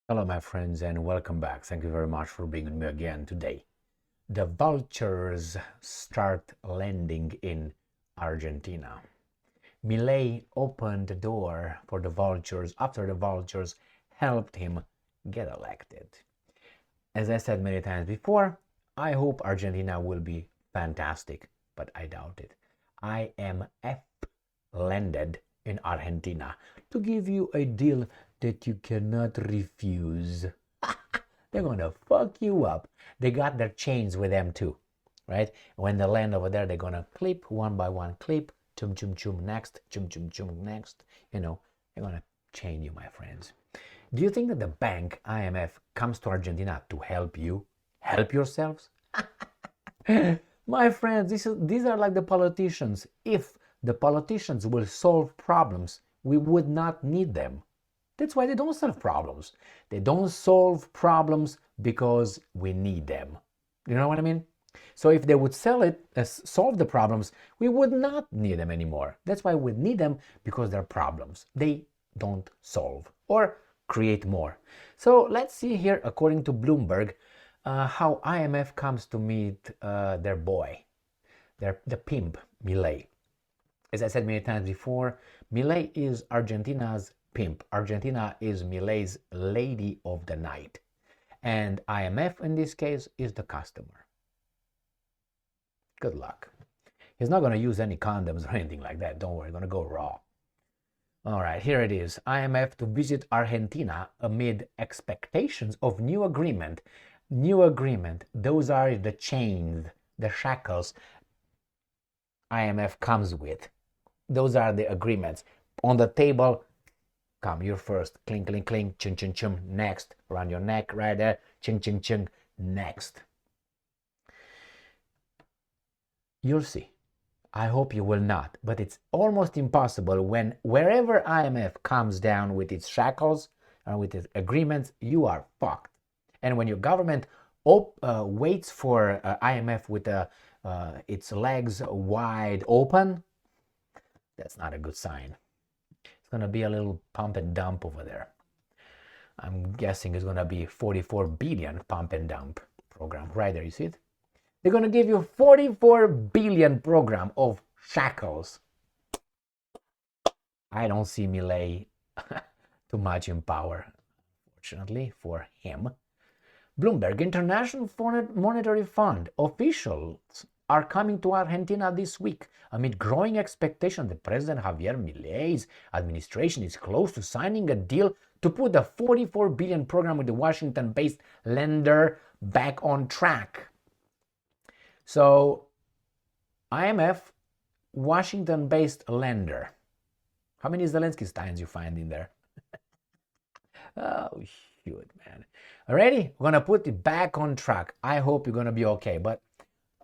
Hello, my friends, and welcome back. Thank you very much for being with me again today. The vultures start landing in Argentina. Milei opened the door for the vultures after the vultures helped him get elected. As I said many times before, I hope Argentina will be fantastic, but I doubt it. IMF landed in Argentina to give you a deal that you cannot refuse. They're gonna fuck you up. They got their chains with them too, right? When they land over there, they're gonna clip one by one, clip, chum chum chum next, chum chum chum next. They're gonna chain you, my friends. Do you think that the bank IMF comes to Argentina to help you? Help yourselves? My friends, these are like the politicians. If the politicians will solve problems, we would not need them. That's why they don't solve problems. They don't solve problems because we need them. You know what I mean? So if they would solve the problems, we would not need them anymore. That's why we need them, because they're problems. They don't solve or create more. So let's see here, according to Bloomberg, how IMF comes to meet their boy, the pimp, Milei. As I said many times before, Milei is Argentina's pimp. Argentina is Milei's lady of the night. And IMF, in this case, is the customer. Good luck. He's not going to use any condoms or anything like that. Don't worry, going to go raw. All right, here it is. IMF to visit Argentina amid expectations of new agreement. New agreement. Those are the chains, the shackles IMF comes with. Those are the agreements. On the table, come, you're first. Clink, clink, clink, ching, ching, ching. Next. Around your neck, right there. Ching, ching, ching. Next. You'll see. I hope you will not. But it's almost impossible when wherever IMF comes down with its shackles and with its agreements, you are fucked. And when your government waits for IMF with its legs wide open, that's not a good sign. It's going to be a little pump and dump over there. I'm guessing it's going to be 44 billion pump and dump program. Right there, you see it? They're going to give you 44 billion program of shackles. I don't see Milei too much in power, fortunately for him. Bloomberg, International Monetary Fund officials are coming to Argentina this week amid growing expectation that President Javier Milei's administration is close to signing a deal to put the 44 billion program with the Washington-based lender back on track. So, IMF, Washington-based lender. How many Zelensky Steins you find in there? Oh, shoot, man. Already? We're going to put it back on track. I hope you're going to be okay. But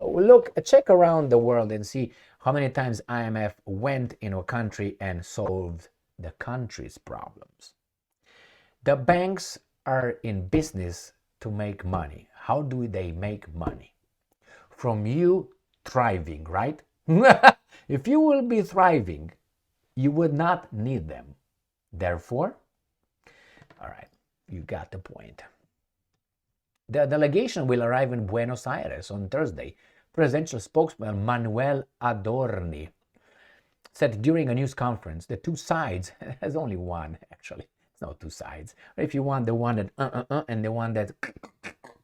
look, check around the world and see how many times IMF went in a country and solved the country's problems. The banks are in business to make money. How do they make money? From you thriving, right? If you will be thriving, you would not need them. Therefore, all right, you got the point. The delegation will arrive in Buenos Aires on Thursday. Presidential spokesman Manuel Adorni said during a news conference the two sides, there's only one actually, it's not two sides. If you want the one that and the one that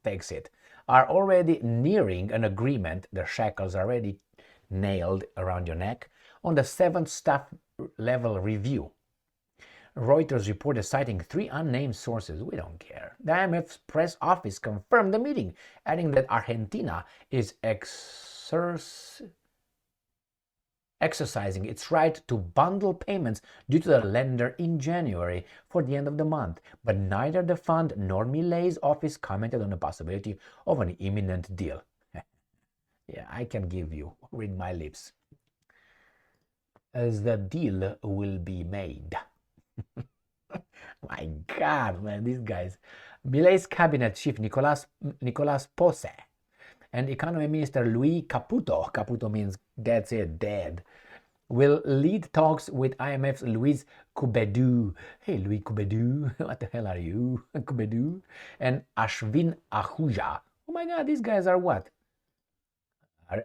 takes it, are already nearing an agreement. The shackles are already nailed around your neck on the 7th staff level review. Reuters reported citing 3 unnamed sources. We don't care. The IMF's press office confirmed the meeting, adding that Argentina is exercising its right to bundle payments due to the lender in January for the end of the month. But neither the fund nor Milei's office commented on the possibility of an imminent deal. Yeah, I can give you, read my lips, as the deal will be made. My God, man, these guys. Milei's cabinet chief, Nicolas Posse, and economy minister Luis Caputo, Caputo means that's it, dead, will lead talks with IMF's Louis Courbedou. Hey, Louis Courbedou, what the hell are you? Courbedou. And Ashwin Ahuja. Oh my God, these guys are what?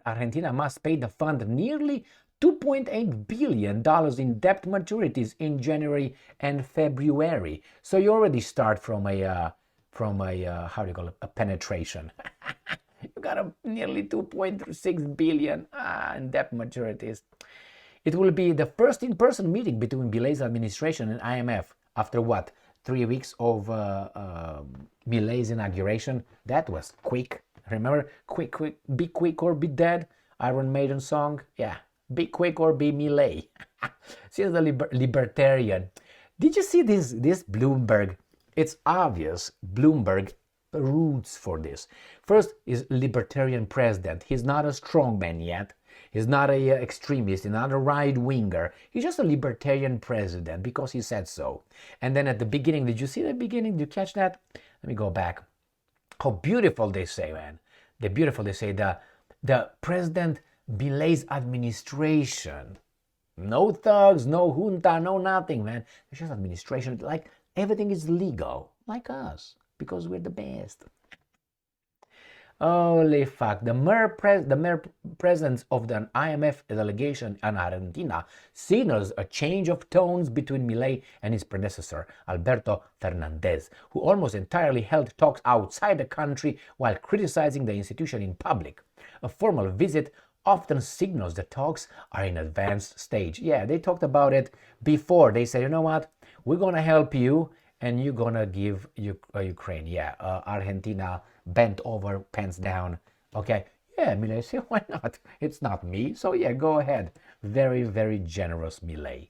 Argentina must pay the fund nearly $2.8 billion in debt maturities in January and February. So you already start from a how do you call it, a penetration. You got a nearly 2.6 billion in debt maturities. It will be the first in-person meeting between Milei's administration and IMF after what? 3 weeks of Milei's inauguration. That was quick. Remember, quick, be quick or be dead. Iron Maiden song. Yeah, be quick or be Milei. She's the libertarian. Did you see this Bloomberg? It's obvious Bloomberg roots for this. First is libertarian president. He's not a strongman yet. He's not a extremist. He's not a right-winger. He's just a libertarian president because he said so. And then at the beginning, did you see the beginning? Did you catch that? Let me go back. How beautiful they say, man. They're beautiful. They say the President Milei's administration. No thugs, no junta, no nothing, man. It's just administration. Like everything is legal, like us, because we're the best. Holy fuck. The mere presence of the IMF delegation in Argentina signals a change of tones between Milei and his predecessor, Alberto Fernandez, who almost entirely held talks outside the country while criticizing the institution in public. A formal visit often signals the talks are in advanced stage. Yeah, they talked about it before. They said, you know what, we're going to help you and you're going to give Ukraine. Yeah, Argentina bent over, pants down. Okay, yeah, Milei said, why not? It's not me, so yeah, go ahead. Very, very generous Milei.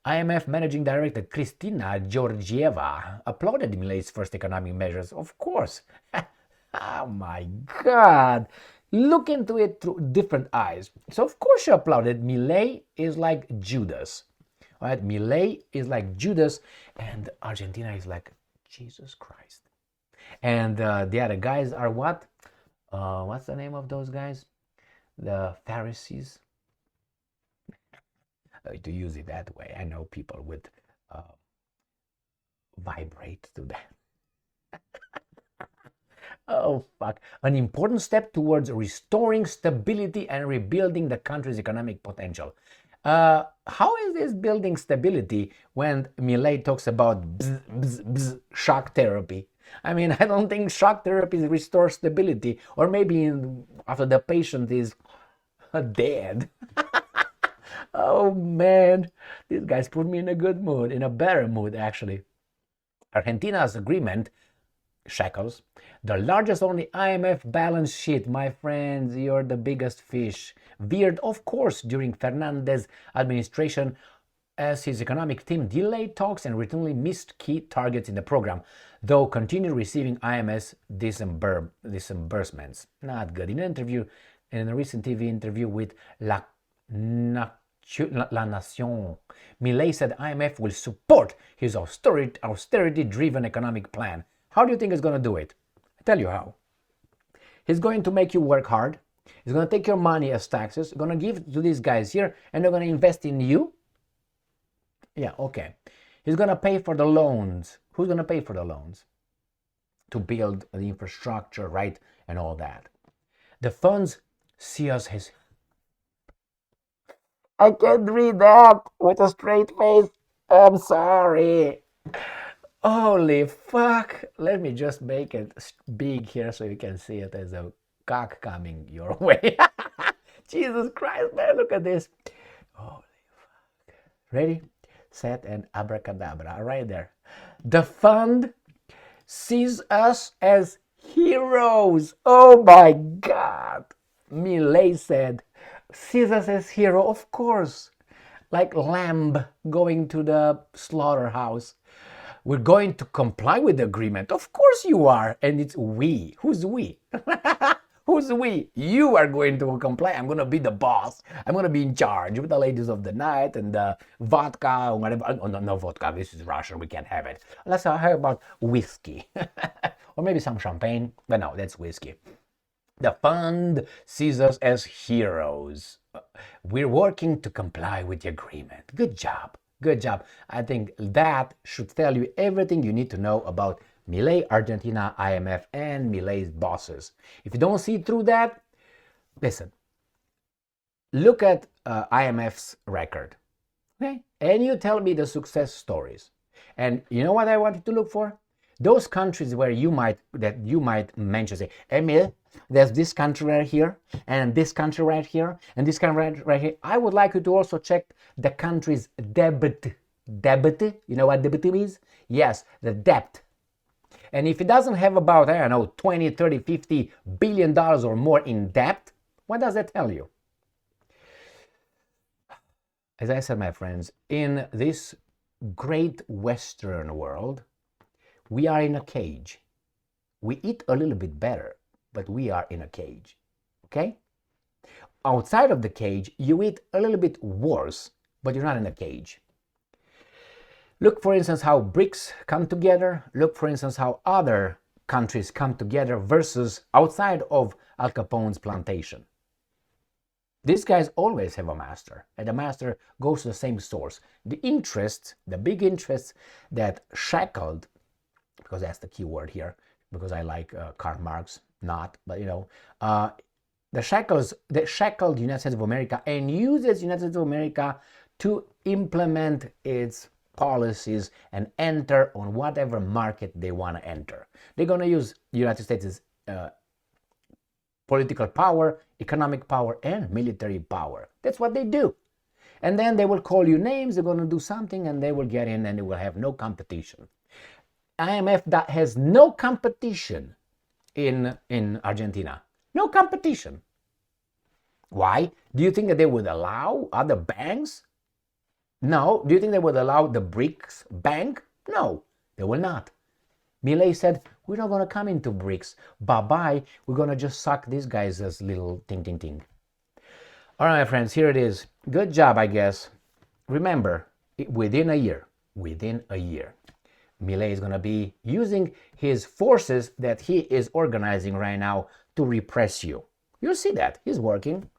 IMF Managing Director Kristina Georgieva applauded Milei's first economic measures, of course. Oh my God. Look into it through different eyes. So of course she applauded. Milei is like Judas. All right, Milei is like Judas and Argentina is like Jesus Christ. And the other guys are what? What's the name of those guys? The Pharisees. To use it that way, I know people would vibrate to that. Oh, fuck. An important step towards restoring stability and rebuilding the country's economic potential. How is this building stability when Milei talks about shock therapy? I mean, I don't think shock therapy restores stability, or maybe after the patient is dead. Oh man, these guys put me in a good mood, in a better mood actually. Argentina's agreement, Shackles, the largest on the IMF balance sheet, my friends, you're the biggest fish, veered of course during Fernandez's administration as his economic team delayed talks and routinely missed key targets in the program, though continued receiving IMF's disbursements. Not good. In a recent TV interview with La Nación, Milei said IMF will support his austerity-driven economic plan. How do you think he's going to do it? I tell you how. He's going to make you work hard. He's going to take your money as taxes, going to give it to these guys here, and they're going to invest in you. Yeah, okay. He's going to pay for the loans. Who's going to pay for the loans? To build the infrastructure, right? And all that. The funds see us as... I can't read that with a straight face. I'm sorry. Holy fuck. Let me just make it big here so you can see it as a cock coming your way. Jesus Christ, man, look at this. Holy fuck. Ready, set, and abracadabra. Right there. The fund sees us as heroes. Oh my God. Milei said, sees us as hero, of course. Like lamb going to the slaughterhouse. We're going to comply with the agreement. Of course you are. And it's we. Who's we? Who's we? You are going to comply. I'm going to be the boss. I'm going to be in charge with the ladies of the night and the vodka or whatever. Oh, no vodka. This is Russian. We can't have it. Let's hear about whiskey. Or maybe some champagne. But no, that's whiskey. The fund sees us as heroes. We're working to comply with the agreement. Good job. Good job. I think that should tell you everything you need to know about Milei, Argentina, IMF, and Milei's bosses. If you don't see through that, listen, look at IMF's record, okay? And you tell me the success stories. And you know what I wanted to look for? Those countries where you might mention, say, Emil, there's this country right here, and this country right here, and this country right here. I would like you to also check the country's debt. Debt, you know what debt is? Yes, the debt. And if it doesn't have about, I don't know, 20, 30, 50 billion dollars or more in debt, what does that tell you? As I said, my friends, in this great Western world, we are in a cage. We eat a little bit better, but we are in a cage, okay? Outside of the cage, you eat a little bit worse, but you're not in a cage. Look, for instance, how BRICS come together. Look, for instance, how other countries come together versus outside of Al Capone's plantation. These guys always have a master, and the master goes to the same source. The interests, the big interests that shackled, because that's the key word here, because I like Karl Marx, not, but you know, the shackled United States of America and uses United States of America to implement its policies and enter on whatever market they want to enter. They're going to use the United States' political power, economic power, and military power. That's what they do. And then they will call you names, they're going to do something, and they will get in and they will have no competition. IMF that has no competition in Argentina. No competition. Why? Do you think that they would allow other banks? No. Do you think they would allow the BRICS bank? No, they will not. Milei said, we're not going to come into BRICS. Bye-bye. We're going to just suck these guys as little ting. All right, my friends, here it is. Good job, I guess. Remember, within a year, Milei is going to be using his forces that he is organizing right now to repress you. You'll see that. He's working.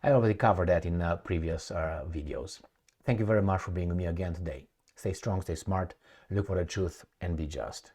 I already covered that in previous videos. Thank you very much for being with me again today. Stay strong, stay smart, look for the truth, and be just.